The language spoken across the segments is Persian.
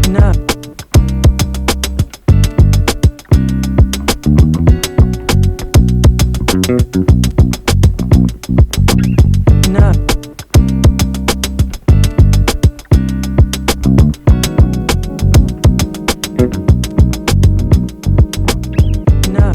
نه نه نه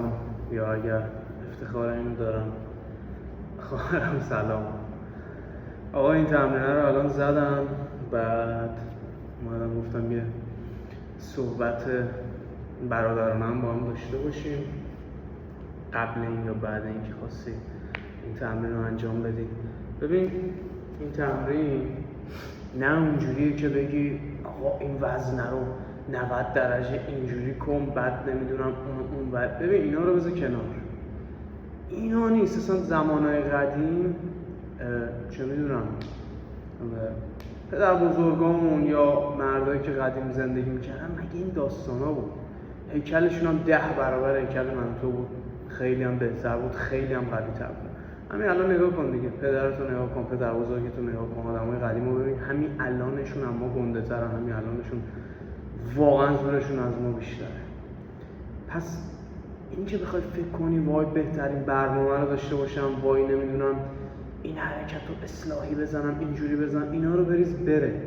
سلام، یا اگر افتخار اینو دارم خواهرم سلام. آقا این تمرینه رو الان زدم، بعد اومدم گفتم یه صحبت برادرانم با هم داشته باشیم قبل این یا بعد این که خواستی این تمرین رو انجام بدی. ببین این تمرین نه اونجوریه که بگی آقا این وزنه رو 90 درجه اینجوری کن بعد نمیدونم اون بعد. ببین اینا رو بذار کنار، اینا نیست. اصلا زمانهای قدیم چه میدونم پدر بزرگامون یا مردایی که قدیم زندگی میکردن مگه این داستانا بود؟ هیکلشون هم 10 برابر هیکل من تو بود، خیلی هم بهتر بود، خیلی هم قوی تر بود. همین الان نگاه کن دیگه، پدرتو نگاه کن، پدر بزرگتو نگاه کن، آدمای قدیم رو ببین، همین الانشون اما گنده ترن، همین الانشون واقعا زورشون از ما بیشتره. پس این که بخوای فکر کنی وای بهترین برنامه رو داشته باشم، وای نمیدونم این حرکت رو اصلاحی بزنم، اینجوری بزنم، اینا رو بریز بره.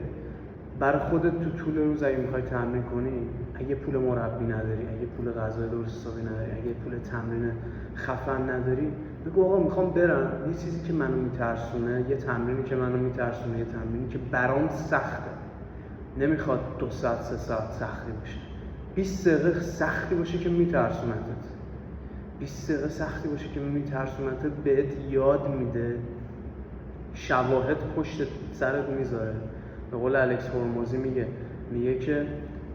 برای خودت تو طول روز اگه میخوای تمرین کنی، اگه پول مربی نداری، اگه پول غذای درست حسابی نداری، اگه پول تمرین خفن نداری، بگو آقا میخوام برم یه چیزی که منو میترسونه، یه تمرینی که منو میترسونه، یه تمرینی که برام سخته، نمیخواد 2 ساعت 3 ساعت سختی باشه، 20 دقیقه سختی باشه که میترسونتت، 20 دقیقه سختی باشه که میترسونتت، بهت یاد میده، شواهد پشت سرت میذاره. به قول الکس هورموزی میگه که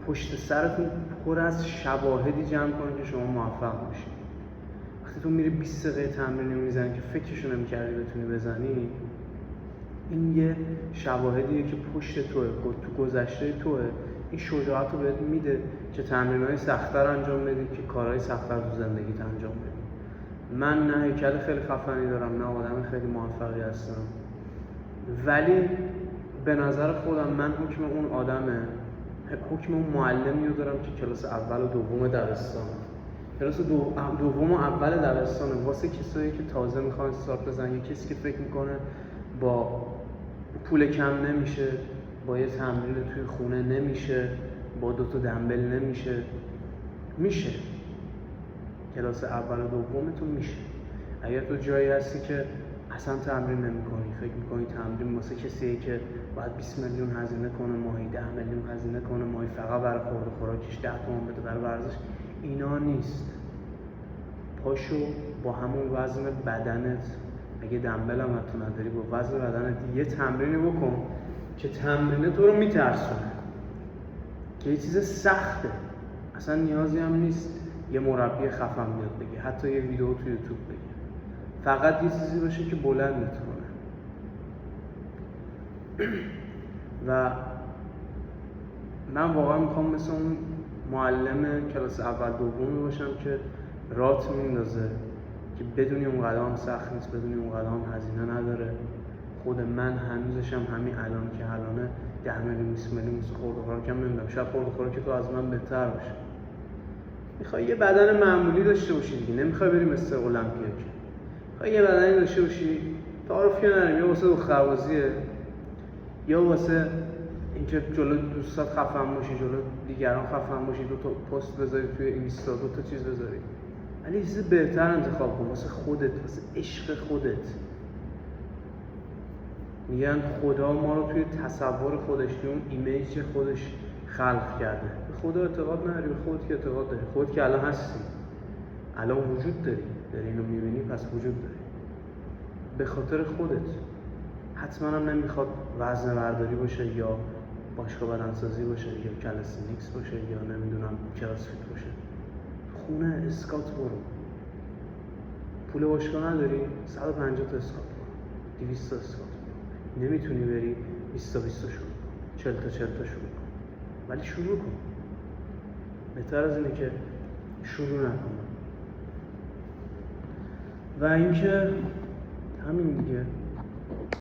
پشت سرتون پر از شواهدی جمع کنید که شما موفق باشید. وقتی تو میری 20 دقیقه تمرین میزنی که فکرشو نمی‌کردی بتونی بزنی، این یه شواهدیه که پشت توه، تو گذشته توه، این شجاعت رو بهت میده که تمرین‌های سخت‌تر انجام بدی، که کارهای سخت‌تر تو زندگیت انجام بدی. من نه هیکل خیلی خفنی دارم، نه آدم خیلی موفقی هستم، ولی به نظر خودم من حکم اون آدمه، حکم اون معلمی رو دارم که کلاس اول و دوم دبستانه. کلاس دوم و اول دبستانه واسه کسایی که تازه میخوان استارت بزنن، یا کسی که فکر میکنه با پول کم نمیشه، با یه تمرین توی خونه نمیشه، با 2 تا دمبل نمیشه. میشه، کلاس اول و دومتون میشه. اگر تو جایی هستی که اصلا تمرین نمی‌کنی، فکر می‌کنی تمرین واسه کسیه که باید 20 میلیون هزینه کنه ماهی، 10 میلیون هزینه کنه ماهی فقط برای خورد و خوراکش، 10 تومن بده برای ورزش، اینا نیست. پاشو با همون وزن بدنت، اگه دمبل هم حتی نداری، با وزن بدنت یه تمرینی بکن که تمرین تو رو میترسونه، که یه چیز سخته، اصلا نیازی هم نیست یه مربی خفن بیاد بگه، حتی یه ویدیو تو یوتیوب بگه، فقط یه چیزی باشه که بلندت کنه. و من واقعا میخوام مثل اون معلم کلاس اول دوم باشم که رات میندازه، که بدونی اون قدم سخت نیست، بدونی اون قدم هزینه نداره. خود من هنوزشم همین الان که الانه 10 میلیون 20 میلیون خورد و خوراکم نمیدم، شاید خورد و خوراک تو از من بهتر باشه. میخوای یه بدن معمولی داشته باشی دیگه، نمیخوای بریم مستر المپیا که. میخوای یه بدنی داشته باشی، تعارفی نریم، یا واسه دختربازیه، یا واسه اینکه جلو دوستات خفن باشی، جلو دیگران خفن باشی، 2 تا پست بذاری توی اینستا، 2 تا چیز بذاری. ولی چیز بهتر انتخاب کن واسه خودت، واسه عشق خودت. میگن خدا ما رو توی تصور خودش، توی اون ایمیج خودش خلق کرده. به خدا اعتقاد نداری، به خودت که اعتقاد داری، خودت که الان هستی، الان وجود داری اینو میبینی، پس وجود داری به خاطر خودت. حتما هم نمیخواد وزن برداری باشه، یا باشگاه بدنسازی باشه، یا کالستنیکس باشه، یا نمیدونم کراسفیت باشه. خونه اسکات برو، پول باشگاه نداری 150 تا اسکات برو، 200 تا اسکات برو. نمیتونی بری 20 تا 20 تا شروع کن، 40 تا 40 تا شروع کن، ولی شروع کن. بهتر از اینه که شروع نکن. و اینکه همین دیگه،